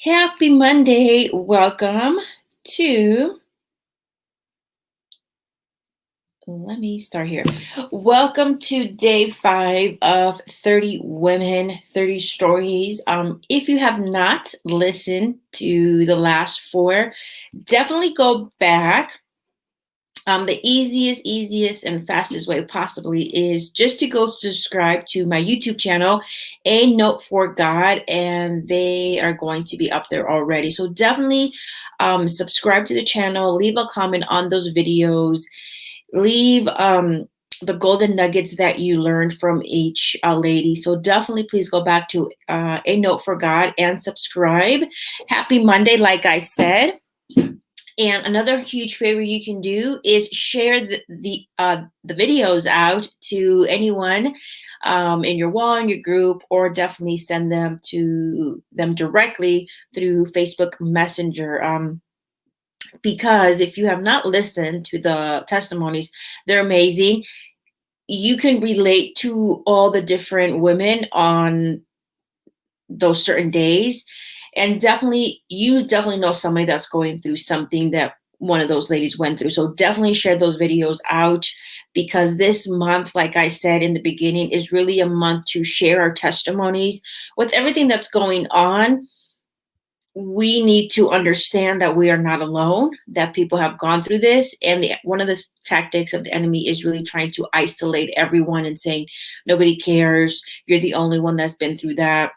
Happy Monday. Welcome to, let me start here. Welcome to day 5 of 30 Women, 30 Stories. If you have not listened to the last 4, definitely go back. The easiest and fastest way possibly is just to go subscribe to my YouTube channel, A Note for God, and they are going to be up there already. So definitely subscribe to the channel, leave a comment on those videos, leave the golden nuggets that you learned from each lady. So definitely please go back to A Note for God and subscribe. Happy Monday, like I said. And another huge favor you can do is share the videos out to anyone in your wall, in your group, or definitely send them to them directly through Facebook Messenger. Because if you have not listened to the testimonies, they're amazing. You can relate to all the different women on those certain days, and you definitely know somebody that's going through something that one of those ladies went through. So definitely share those videos out, because this month, like I said in the beginning, is really a month to share our testimonies. With everything that's going on, we need to understand that we are not alone, that people have gone through this. And one of the tactics of the enemy is really trying to isolate everyone and saying, nobody cares, you're the only one that's been through that.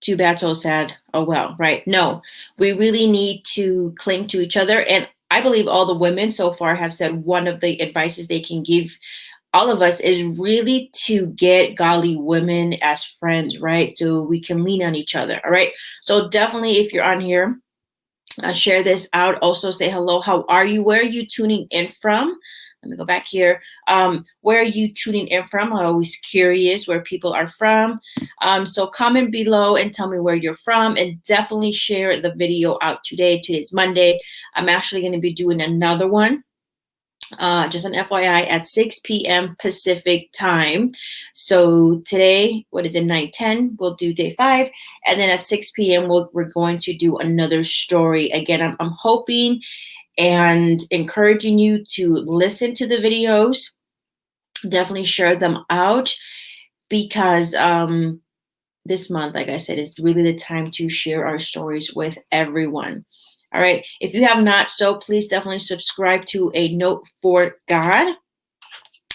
Too bad, so sad. Oh well, right? No, we really need to cling to each other. And I believe all the women so far have said one of the advices they can give all of us is really to get godly women as friends, right? So we can lean on each other. All right. So definitely, if you're on here, share this out. Also say hello. How are you? Where are you tuning in from? Let me go back here. Where are you tuning in from? I'm always curious where people are from. So comment below and tell me where you're from, and definitely share the video out today. Today's Monday. I'm actually going to be doing another one. Just an FYI, at 6 p.m. Pacific time. So today, what is it, 9:10? We'll do day 5. And then at 6 p.m., we're going to do another story. Again, I'm hoping and encouraging you to listen to the videos. Definitely share them out, because this month, like I said, is really the time to share our stories with everyone. All right. If you have not, so please definitely subscribe to A Note for God.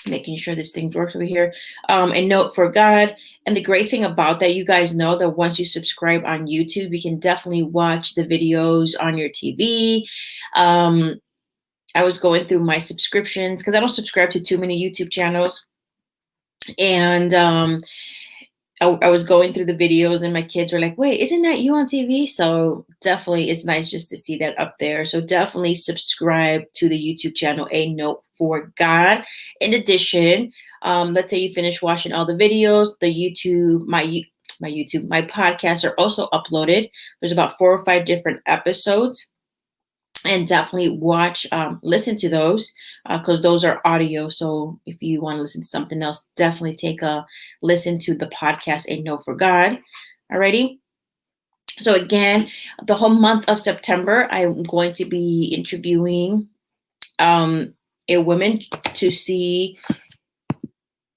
Making sure this thing works over here. A Note for God. And the great thing about that, you guys know that once you subscribe on YouTube, you can definitely watch the videos on your TV. I was going through my subscriptions because I don't subscribe to too many YouTube channels. And I was going through the videos, and my kids were like, wait, isn't that you on TV? So definitely it's nice just to see that up there. So definitely subscribe to the YouTube channel, A Note for God. In addition, let's say you finish watching all the videos, my podcasts are also uploaded. There's about 4 or 5 different episodes. And definitely listen to those, because those are audio. So if you want to listen to something else, definitely take a listen to the podcast, A Note for God. Alrighty. So again, the whole month of September, I'm going to be interviewing a woman to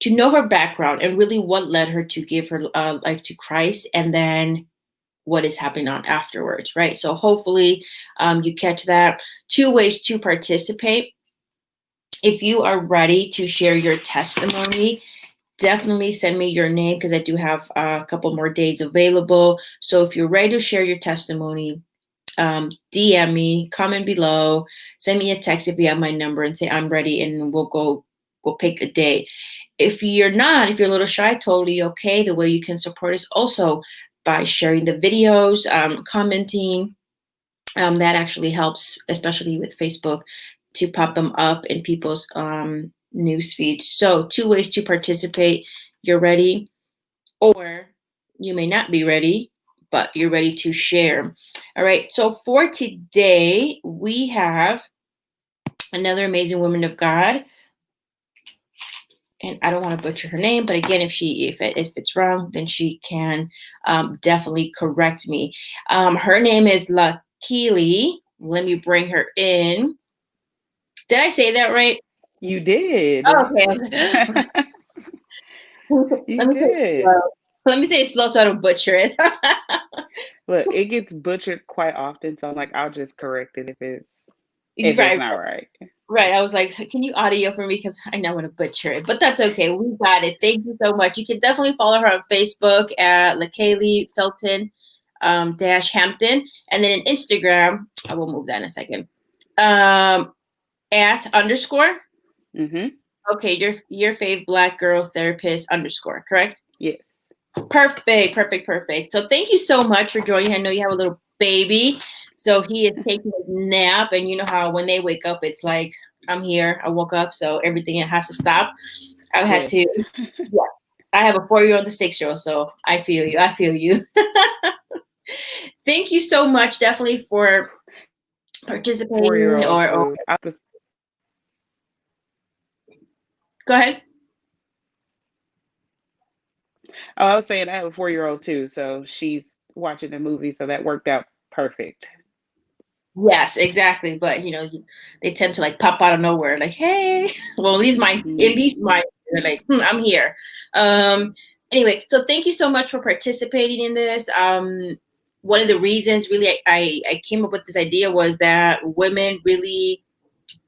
know her background and really what led her to give her life to Christ, and then what is happening on afterwards, right? So hopefully you catch that. 2 ways to participate. If you are ready to share your testimony, definitely send me your name, because I do have a couple more days available. So if you're ready to share your testimony, DM me, comment below, send me a text if you have my number, and say I'm ready, and we'll pick a day. If you're not, if you're a little shy, totally okay. The way you can support us also by sharing the videos, commenting. That actually helps, especially with Facebook, to pop them up in people's news feeds. So 2 ways to participate. You're ready, or you may not be ready, but you're ready to share. All right. So for today, we have another amazing woman of God. and I don't want to butcher her name, but again, if it's wrong, then she can definitely correct me. Her name is LaKeali. Let me bring her in. Did I say that right? You Oh, did. okay. You Let me say it did. slow. Let me say it slow so I don't butcher it. Look, it gets butchered quite often, so I'm like, I'll just correct it if it's Right, not right. right. I was like, can you audio for me? Because I know I'm going to butcher it, but that's okay. We got it. Thank you so much. You can definitely follow her on Facebook at LaKeali Felton dash Hampton. And then in Instagram, I will move that in a second. Um, at underscore. Mm-hmm. Okay, your fave black girl therapist underscore, correct? Yes. Perfect, perfect, perfect. So thank you so much for joining. I know you have a little baby, so he is taking a nap, and you know how when they wake up, it's like I'm here. I woke up, so everything has to stop. I had to. Yes. Yeah, I have a 4-year-old and a 6-year-old, so I feel you. I feel you. Thank you so much, definitely for participating. 4-year-old Or too. go ahead. Oh, I was saying I have a 4-year-old too, so she's watching the movie, so that worked out perfect. Yes, exactly. But they tend to like pop out of nowhere, like, "Hey." Well, at Mm. least mine, they're like, "I'm here." Um, anyway, so thank you so much for participating in this. One of the reasons, really, I came up with this idea was that women really.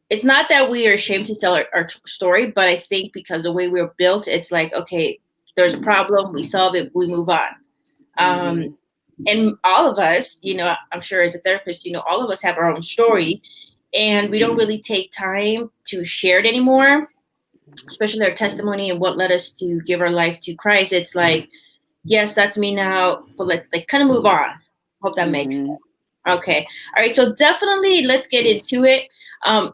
It's not that we are ashamed to tell our story, but I think because the way we're built, it's like, okay, there's a problem, we solve it, we move on. Um, Mm-hmm. and all of us, I'm sure as a therapist, all of us have our own story, and we don't really take time to share it anymore, especially our testimony and what led us to give our life to Christ. It's like, yes, that's me now, but let's like kind of move on. Hope that makes Mm-hmm. sense. Okay. All right. So definitely let's get into it.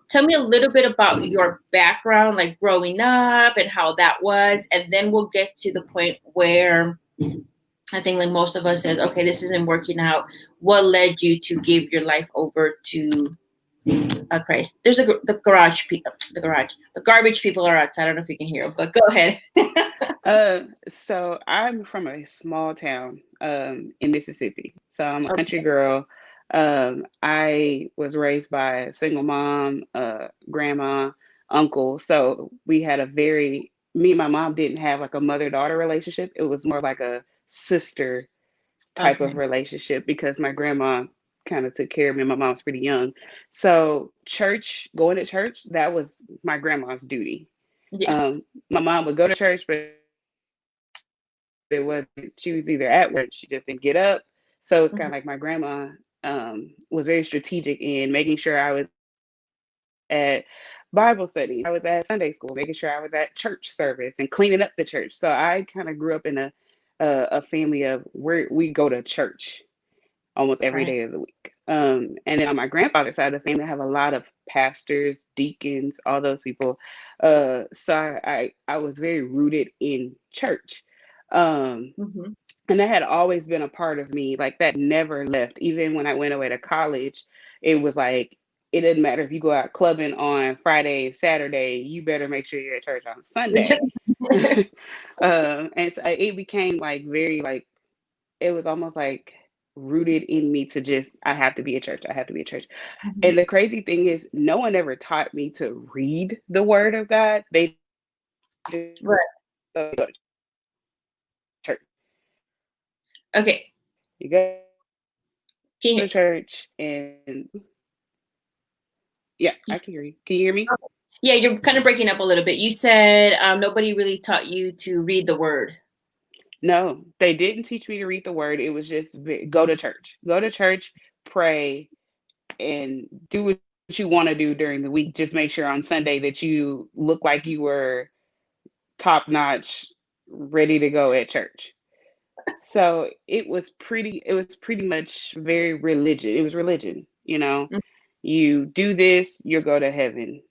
Tell me a little bit about your background, like growing up and how that was, and then we'll get to the point where I think like most of us says, okay, this isn't working out. What led you to give your life over to Christ? There's the garbage people are outside. I don't know if you can hear them, but go ahead. Uh, so I'm from a small town in Mississippi. So I'm a country Okay. girl. I was raised by a single mom, grandma, uncle. So we had me and my mom didn't have like a mother-daughter relationship. It was more like a sister type of Okay. relationship because my grandma kind of took care of me. My mom was pretty young. So going to church, that was my grandma's duty. Yeah. Um, my mom would go to church, but it wasn't, she was either at work or she just didn't get up. So it's kind of like my grandma was very strategic in making sure I was at Bible study, making sure I was at Sunday school, making sure I was at church service and cleaning up the church. So I kind of grew up in a family of where we go to church almost every day of the week. And then on my grandfather's side of the family, I have a lot of pastors, deacons, all those people. So I was very rooted in church. Um, Mm-hmm. and that had always been a part of me. Like that never left. Even when I went away to college, it was like it didn't matter if you go out clubbing on Friday and Saturday, you better make sure you're at church on Sunday. And so it became like very like it was almost like rooted in me to just I have to be at church. I have to be at church. Mhm. And the crazy thing is no one ever taught me to read the word of God. They just told me go to church. Right. So you go to church and Okay. you go to church and Can you, yeah, I can hear you. Can you hear me? yeah, you're kind of breaking up a little bit. You said nobody really taught you to read the word. No, they didn't teach me to read the word. It was just go to church. Go to church, pray, and do what you want to do during the week. Just make sure on Sunday that you look like you were top notch, ready to go at church. So it was pretty much very religion. It was religion. Mm. You do this, you'll go to heaven.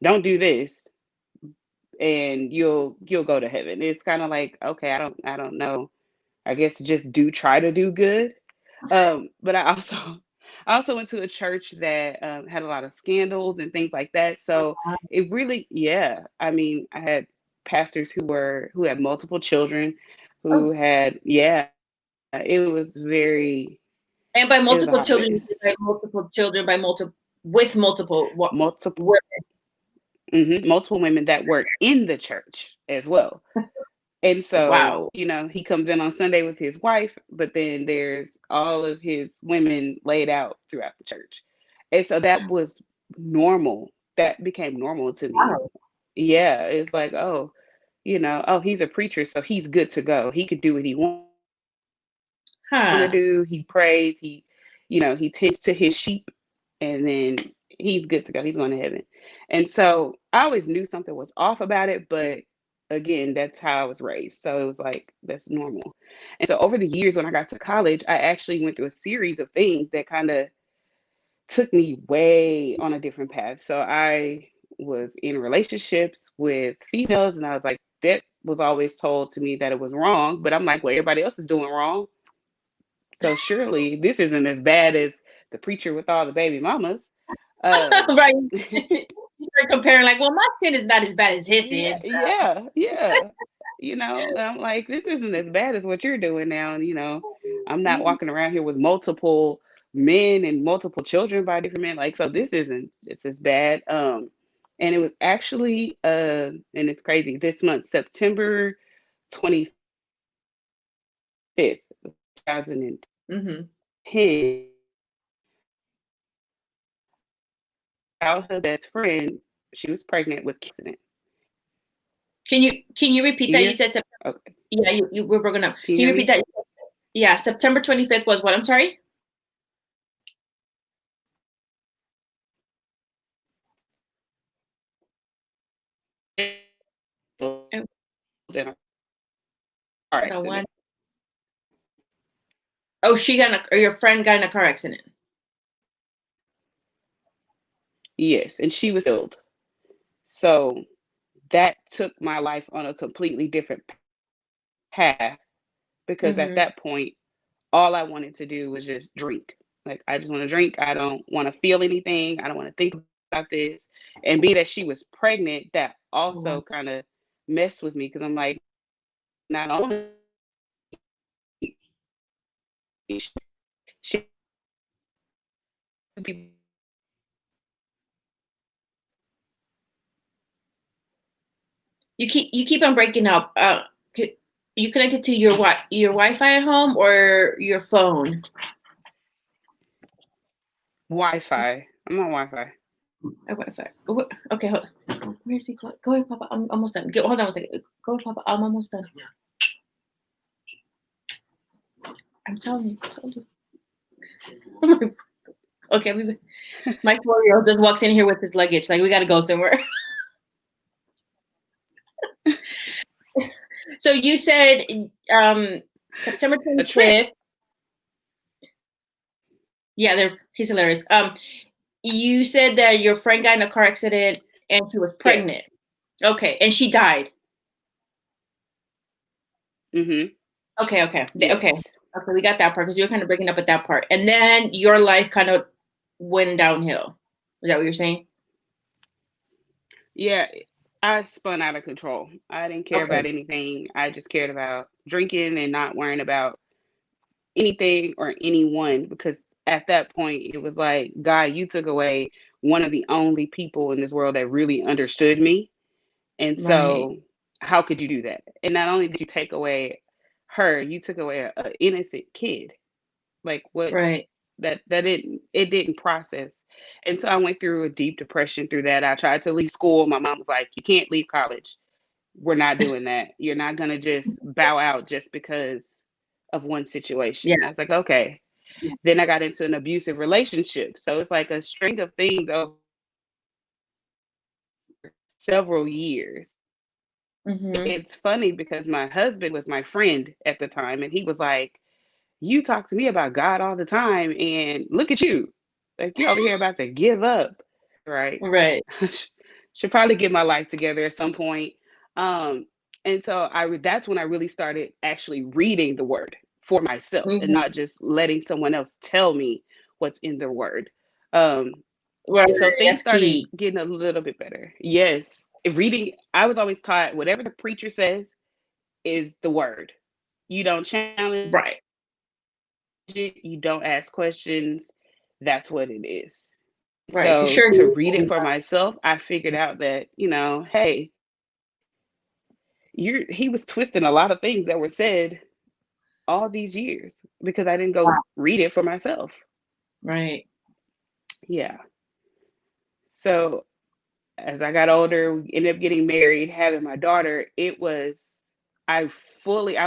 Don't do this, and you'll go to heaven. It's kind of like, okay, I don't know. I guess just do try to do good. But I also I also went to a church that had a lot of scandals and things like that. So it really, yeah. I mean, I had pastors who had multiple children, who Oh, had, yeah, and by it was a multiple hot children, you mess. mean by multiple children, by multiple with multiple what? Multiple Women. multiple women that were in the church as well. And so, Wow. he comes in on Sunday with his wife, but then there's all of his women laid out throughout the church. And so that was normal. That became normal to me. Wow. Yeah, it's like, oh, oh, he's a preacher, so he's good to go. He could do what he want to Huh. do. He prays, he tends to his sheep, and then he's good to go. He's going to heaven. And so I always knew something was off about it, but again, that's how I was raised. So it was like, that's normal. And so over the years, when I got to college, I actually went through a series of things that kind of took me way on a different path. So I was in relationships with females, and I was like, that was always told to me that it was wrong. But I'm like, well, everybody else is doing wrong. So surely this isn't as bad as the preacher with all the baby mamas. Right. You start comparing, like, well, my sin is not as bad as his Yeah, sin. yeah, yeah. And I'm like, this isn't as bad as what you're doing now. And, I'm not walking around here with multiple men and multiple children by different men. Like, so this isn't just as bad. And it was actually, and it's crazy, this month, September 25th, 2010, Mm-hmm. childhood best friend, she was pregnant with accident. Can you repeat that? You Year? said September. Okay. Yeah, you were broken up. Can you Can you hear repeat me? that? Yeah, September 25th was what? I'm sorry. Oh, In a car the one. accident. Oh, or your friend got in a car accident. Yes, and she was killed. So that took my life on a completely different path, because at Mm-hmm. that point, all I wanted to do was just drink. Like, I just want to drink. I don't want to feel anything. I don't want to think about this. And being that she was pregnant, that Wow. also kind of messed with me, because I'm like, not only she people. You keep on breaking up. You connected to your Wi-Fi at home or your phone? Wi-Fi. I'm on Wi-Fi. Wi-Fi. Okay, hold on. Where is he? Go ahead, Papa. I'm almost done. Hold on a second. Go ahead, Papa. I'm almost done. I'm telling you. I told you. Okay, my 4-year-old just walks in here with his luggage. Like, we got to go somewhere. So you said September A trip. 25th. Yeah, he's hilarious. You said that your friend got in a car accident and she was Yes. pregnant. Okay, and she died. Mm-hmm. Okay. Yes. We got that part because you were kind of breaking up at that part, and then your life kind of went downhill. Is that what you're saying? Yeah, I spun out of control. I didn't care Okay. about anything. I just cared about drinking and not worrying about anything or anyone, because at that point it was like, God, you took away one of the only people in this world that really understood me. And Right. so how could you do that? And not only did you take away her, you took away a innocent kid. Like, what? Right. It didn't process. And so I went through a deep depression through that. I tried to leave school. My mom was like, you can't leave college. We're not doing that. You're not going to just bow out just because of one Yeah. situation. I was like, okay. Then I got into an abusive relationship. So it's like a string of things over several years. Mm-hmm. It's funny because my husband was my friend at the time, and he was like, you talk to me about God all the time, and look at you. Like, you're over here about to give up. Right. Right. Should probably get my life together at some point. Um, and so that's when I really started actually reading the word for myself and Mm-hmm. not just letting someone else tell me what's in the word. Um, Right. and so things That's started key. getting a little bit better. Yes. reading, I was always taught whatever the preacher says is the word. You don't challenge it, Right. you don't ask questions. That's what it is. And so to Right. read Because it sure. for myself, I figured out that, hey, he was twisting a lot of things that were said all these years because I didn't go Wow. read it for myself. Right. Yeah. So as I got older, we ended up getting married, having my daughter. I I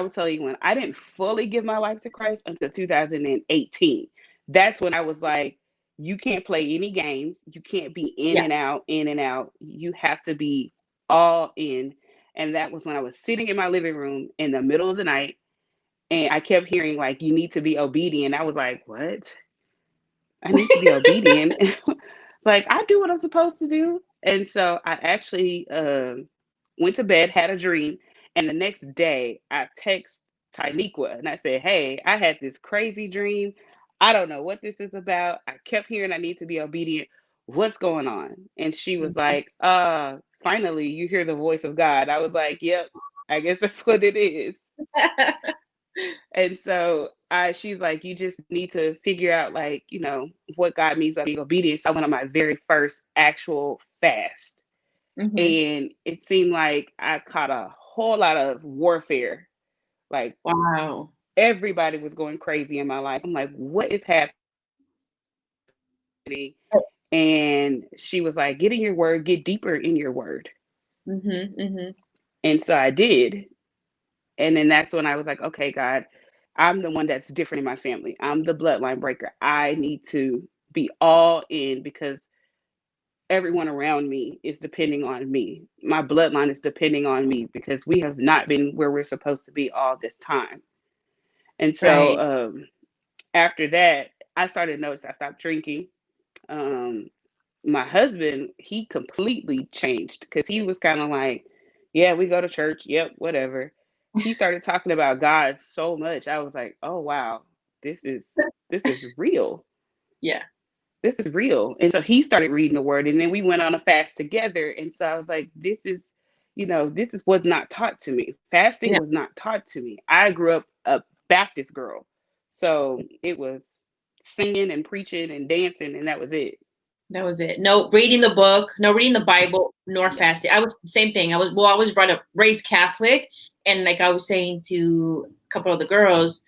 will tell you when I didn't fully give my life to Christ until 2018. That's when I was like, you can't play any games. You can't be in Yeah. and out, in and out. You have to be all in. And that was when I was sitting in my living room in the middle of the night and I kept hearing, like, you need to be obedient. I was like, what? I need to be obedient. Like, I do what I'm supposed to do. And so I actually went to bed, had a dream, and the next day I text Tynequa and I said, hey, I had this crazy dream. I don't know what this is about. I kept hearing I need to be obedient. What's going on? And she was like, finally you hear the voice of God. I was like, yep, I guess that's what it is. And so she's like, you just need to figure out, like, what God means by being obedient. So I went on my very first actual fast. Hmm. And it seemed like I caught a whole lot of warfare. Like Wow. everybody was going crazy in my life. I'm like, what is happening? And she was like, get in your word, get deeper in your word. Hmm. Hmm. And so I did. And then that's when I was like, okay, God, I'm the one that's different in my family. I'm the bloodline breaker. I need to be all in because everyone around me is depending on me. My bloodline is depending on me because we have not been where we're supposed to be all this time. And so Right. after that, I started to notice I stopped drinking. Um, my husband, he completely changed because he was kind of like, yeah, we go to church. Yep, whatever. He started talking about God so much. I was like, oh wow, this is this is real. Yeah. This is real. And so he started reading the word and then we went on a fast together. And so I was like, this is was not taught to me. Fasting Yeah. was not taught to me. I grew up a Baptist girl. So it was singing and preaching and dancing and that was it. That was it. No reading the book, no reading the Bible, nor Yeah. fasting. I was same thing. I was brought up raised Catholic, and like I was saying to a couple of the girls,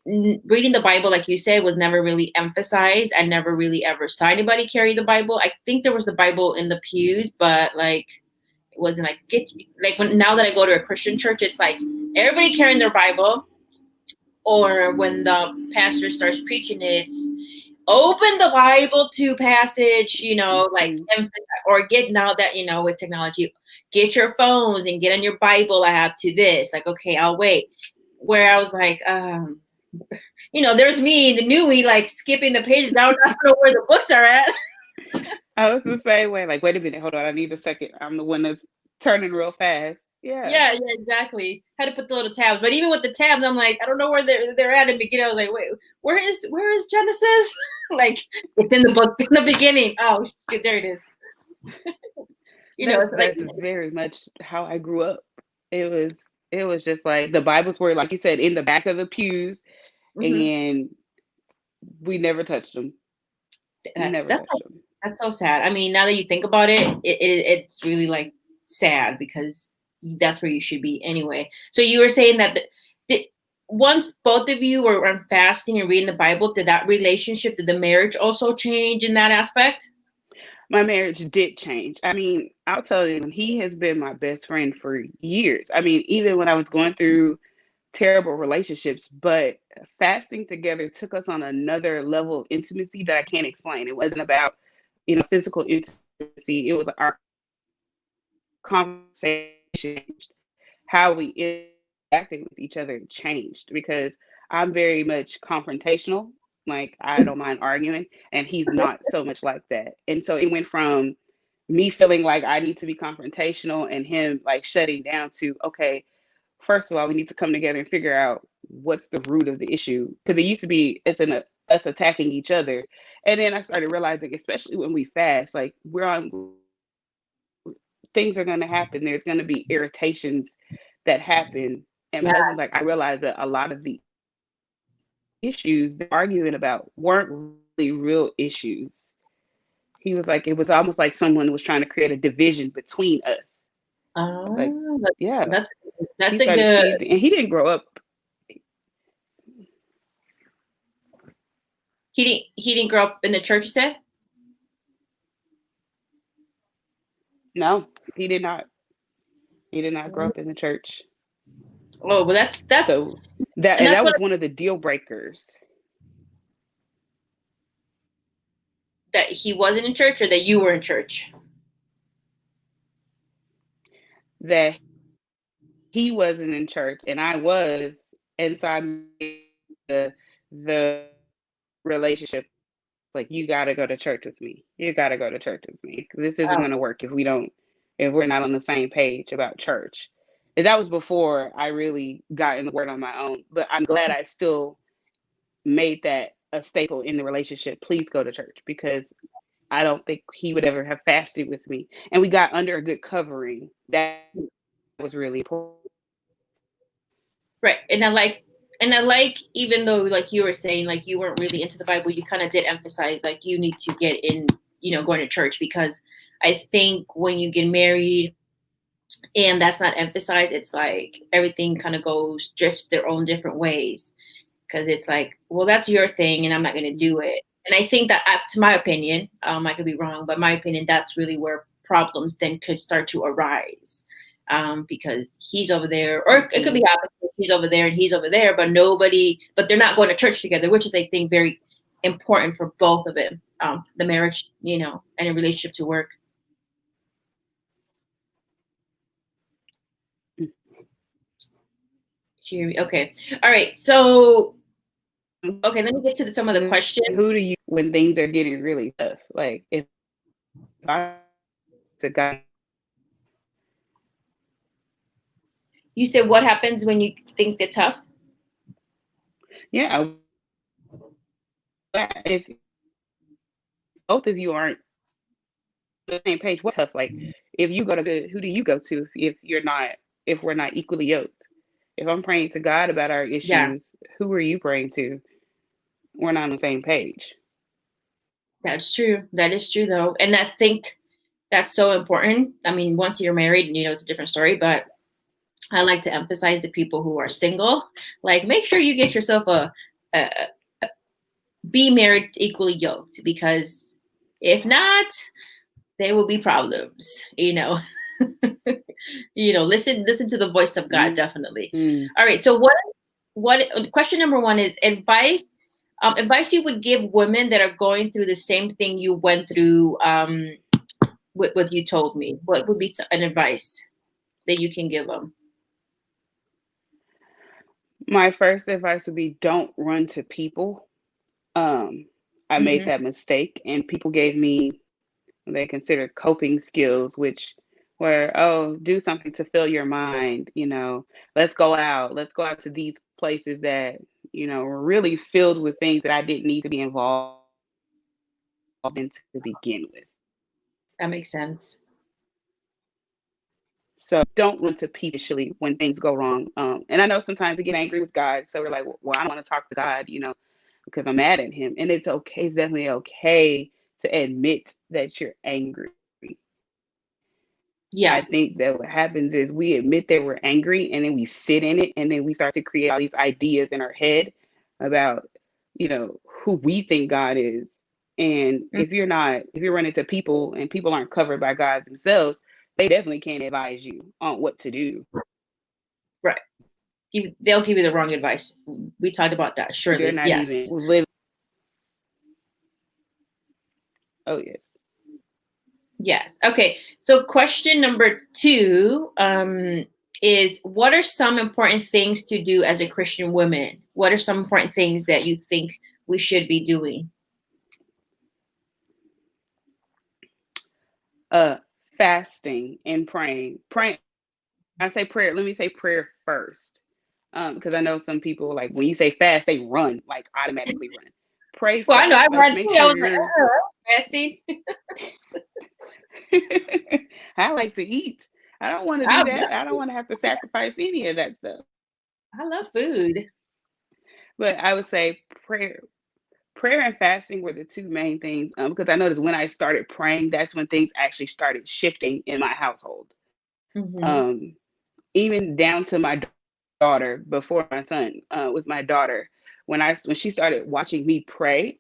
reading the Bible, like you said, was never really emphasized. I never really ever saw anybody carry the Bible. I think there was the Bible in the pews, but like it wasn't like get like when now that I go to a Christian church, it's like everybody carrying their Bible, or when the pastor starts preaching, it's open the Bible to passage, like Mm-hmm. or get now that, with technology, get your phones and get on your Bible app to this. Like, okay, I'll wait. Where I was like, there's me, the newbie, like skipping the pages. Now I don't know where the books are at. I was the same way. Like, wait a minute, hold on. I need a second. I'm the one that's turning real fast. Yeah. Yeah, yeah, exactly. Had to put the little tabs, but even with the tabs, I'm like, I don't know where they're at in the beginning. I was like, wait, where is Genesis? Like it's in the book in the beginning. Oh, shit, there it is. It's like, That's very much how I grew up. It was just like the Bibles were, like you said, in the back of the pews, mhm. and we never touched them. that's Never that's touched them. that's so sad. I mean, now that you think about it, it's really like sad because that's where you should be anyway. So you were saying that once both of you were on fasting and reading the Bible, did the marriage also change in that aspect? My marriage did change. I mean, I'll tell you, he has been my best friend for years. I mean, even when I was going through terrible relationships, but fasting together took us on another level of intimacy that I can't explain. It wasn't about, physical intimacy. It was our conversation, how we interacted with each other changed because I'm very much confrontational. Like, I don't mind arguing, and he's not so much like that. And so it went from me feeling like I need to be confrontational and him like shutting down to, okay, first of all, we need to come together and figure out what's the root of the issue. Because it used to be us attacking each other. And then I started realizing, especially when we fast, like we're on things are going on things are going to happen. There's going to be irritations that happen. And my Yeah. husband's like, I realized that a lot of the issues they're arguing about weren't really real issues. He was like, it was almost like someone was trying to create a division between us. I was like, Oh, yeah. that's He that's a started good. seeing, and he didn't grow up. He didn't grow up in the church, you said? No, he did not. He did not grow up in the church. Oh, well, that's So that and and that's that what was one of the deal breakers. that he wasn't in church, or that you were in church. That he wasn't in church and I was, and so I made the relationship like, you got to go to church with me. You got to go to church with me. This isn't Oh, going to work if we're not on the same page about church. And that was before I really got in the word on my own. But I'm glad I still made that a staple in the relationship. Please go to church, because I don't think he would ever have fasted with me. And we got under a good covering. That was really important. right. And I like, even though, like you were saying, like you weren't really into the Bible, you kind of did emphasize like you need to get in, going to church, because I think when you get married and that's not emphasized, it's like everything kind of drifts their own different ways, because it's like, well, that's your thing and I'm not going to do it. And I think that, to my opinion, I could be wrong, but my opinion, that's really where problems then could start to arise, because he's over there, or it could be opposite. He's over there and he's over there, but they're not going to church together, which is, I think, very important for both of them, the marriage, and a relationship to work. Okay. All right. So, okay, let me get to some of the questions. Who do you, when things are getting really tough? Like, if I to God, You said, what happens when things get tough? yeah, if both of you aren't on the same page, what's tough? Like, if you go to good, who do you go to if we're not equally yoked? If I'm praying to God about our Yeah, issues, who are you praying to? We're not on the same page. that's true. That is true, though. And I think that's so important. I mean, once you're married, it's a different story, but I like to emphasize the people who are single, like, make sure you get yourself a be married equally yoked, because if not, there will be problems. Listen to the voice of God, definitely. Mm-hmm. All right. So what question number one is advice you would give women that are going through the same thing you went through, with what you told me. What would be an advice that you can give them? My first advice would be, don't run to people. I made Mm-hmm. that mistake, and people gave me what they consider coping skills, which were, oh, do something to fill your mind. Let's go out to these places that were really filled with things that I didn't need to be involved in to begin with. That makes sense. So don't run to people initially when things go wrong. And I know sometimes we get angry with God, so we're like, well, I don't want to talk to God, because I'm mad at him. And it's okay. It's definitely okay to admit that you're angry. I Yes. think that what happens is we admit that we're angry, and then we sit in it, and then we start to create all these ideas in our head about, who we think God is. And Mm. if you're running to people and people aren't covered by God themselves, they definitely can't advise you on what to do. Right. They'll give you the wrong advice. We talked about that. They're Surely. not even Yes. living. Oh, yes. Yes. Okay. So question number two, is, what are some important things to do as a Christian woman? What are some important things that you think we should be doing? Fasting and praying. I say prayer. Let me say prayer first. Because I know some people, like, when you say fast, they run, like, automatically run. Pray Well, I know I first. Like, run make too. I sure was like, you're fasting. I like to eat. I don't want to I do love, that. I don't want to have to sacrifice any of that stuff. I love food. But I would say prayer and fasting were the two main things. Because I noticed when I started praying, that's when things actually started shifting in my household. Mm-hmm. Um, Even down to my daughter before my son, with my daughter, when she started watching me pray,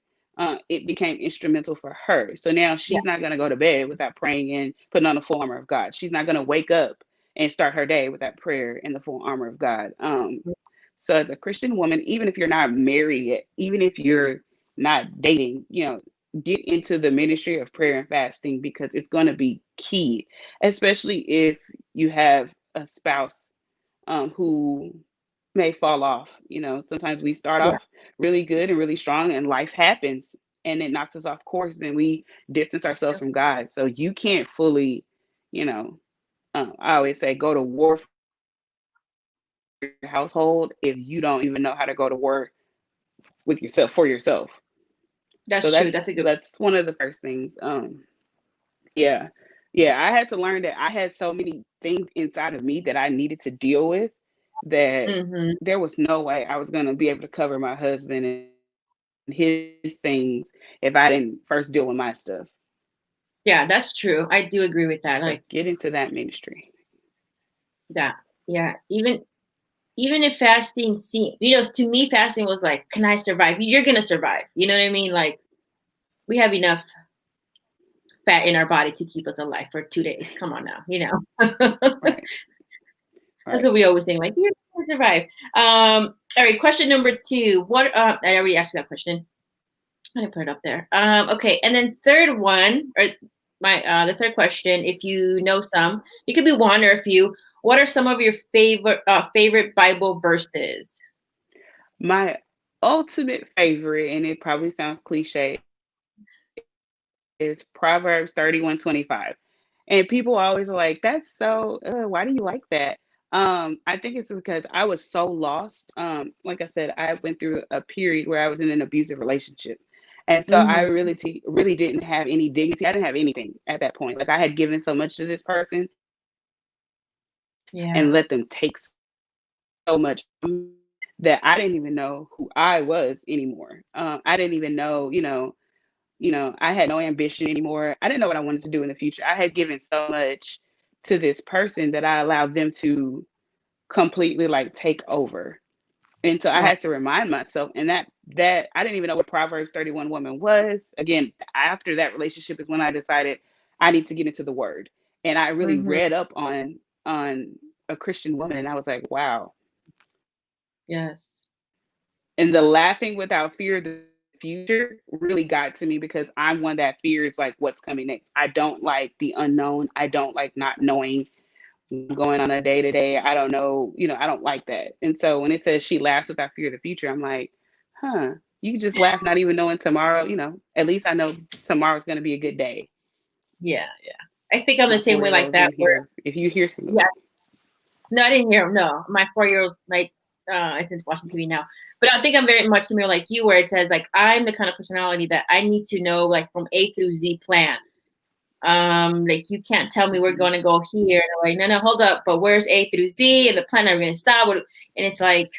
it became instrumental for her. So now Yeah. she's not going to go to bed without praying and putting on the full armor of God. She's not going to wake up and start her day without prayer and the full armor of God. So as a Christian woman, even if you're not married yet, even if you're not dating, get into the ministry of prayer and fasting, because it's going to be key, especially if you have a spouse who may fall off. Sometimes we start Yeah. off really good and really strong, and life happens and it knocks us off course, and we distance ourselves from God. So you can't fully, you know, I always say, go to war for your household if you don't even know how to go to war with yourself for yourself. So That's true. that's That's a good. one of the first things. Yeah. Yeah, I had to learn that I had so many things inside of me that I needed to deal with, that Mm-hmm. there was no way I was going to be able to cover my husband and his things if I didn't first deal with my stuff. Yeah, that's true. I do agree with So that. get Like into that ministry. that. Yeah. Even if fasting to me, fasting was like, can I survive? You're gonna survive. You know what I mean? Like we have enough fat in our body to keep us alive for 2 days. Come on now, Right. That's what Right. we always think. Like you're gonna survive. All right. Question number 2. What? I already asked you that question. I didn't put it up there. Okay. And then third one, or the third question, if you know some, it could be one or a few. What are some of your favorite Bible verses? My ultimate favorite, and it probably sounds cliche, is Proverbs 31:25. And people always are like, that's so, why do you like that? I think it's because I was so lost. Like I said, I went through a period where I was in an abusive relationship. And so I Mm-hmm. really didn't have any dignity. I didn't have anything at that point. Like, I had given so much to this person and let them take so much from Yeah. me that I didn't even know who I was anymore. I didn't even know, I had no ambition anymore. I didn't know what I wanted to do in the future. I had given so much to this person that I allowed them to completely like take over. And so I had to remind Right. myself, and that I didn't even know what a Proverbs 31 woman was. Again, after that relationship is when I decided I need to get into the word. And I really Mm-hmm. read up on a Christian woman, and I was like, wow. Yes. And the laughing without fear of the future really got to me, because I'm one that fears like what's coming next. I don't like the unknown. I don't like not knowing what I'm going on a day to day. I don't know, I don't like that. And so when it says she laughs without fear of the future, I'm like, huh, you can just laugh not even knowing tomorrow, at least I know tomorrow's going to be a good day. Yeah. Yeah. I think I'm the My same way like 4-year-old's that. in Where here. If you hear some, yeah. No, I didn't hear him. No, my 4 year old like isn't watching TV now. But I think I'm very much similar like you, where it says like I'm the kind of personality that I need to know like from A through Z plan. Like you can't tell me we're Mhm. going to go here. And I'm like, no, hold up. But where's A through Z and the plan? Are we going to stop? And it's like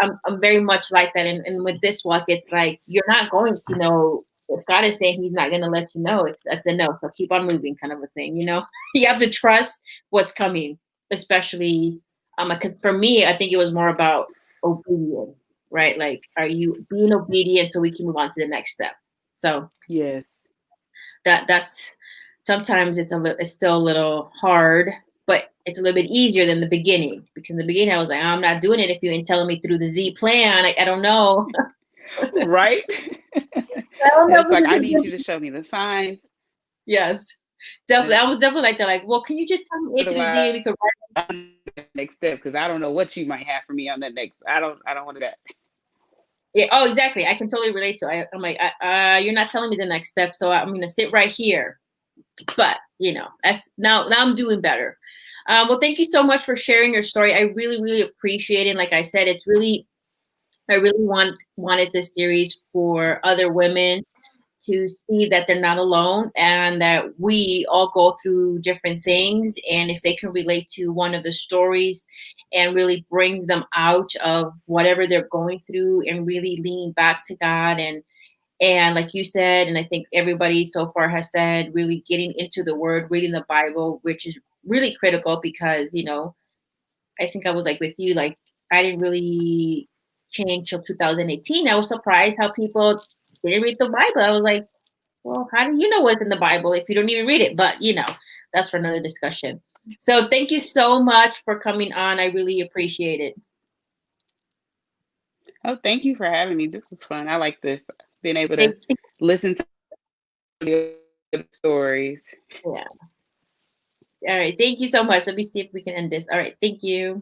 I'm very much like that. And with this walk, it's like you're not going to know if God is saying He's not going to let you know. That's a no. So keep on moving, kind of a thing. You have to trust what's coming, especially because for me, I think it was more about obedience, right? Like, are you being obedient so we can move on to the next step? So Yes. that's sometimes it's still a little hard, but it's a little bit easier than the beginning, because in the beginning I was like, I'm not doing it if you ain't telling me through the Z plan. I don't know. Right. I don't know It's if like, this I is need you to show me the signs. yes, definitely. And I was definitely like that. Like, well, can you just tell me A through Z and otherwise, we could I'm the next step, because I don't know what you might have for me on that next. I don't want to do that. yeah, oh, exactly. I can totally relate to it. I'm like, you're not telling me the next step, so I'm gonna sit right here. But that's now I'm doing better. Well, thank you so much for sharing your story. I really, really appreciate it. And like I said, I really wanted this series for other women to see that they're not alone and that we all go through different things. And if they can relate to one of the stories and really brings them out of whatever they're going through and really lean back to God, and like you said, and I think everybody so far has said, really getting into the word, reading the Bible, which is really critical because, I think I was like with you, like I didn't really change till 2018. I was surprised how people didn't read the Bible. I was like, well, how do you know what's in the Bible if you don't even read it? But that's for another discussion. So thank you so much for coming on. I really appreciate it. Oh, thank you for having me. This was fun. I like this. Being able to Thank, listen to the stories. yeah. All right. Thank you so much. Let me see if we can end this. All right. Thank you.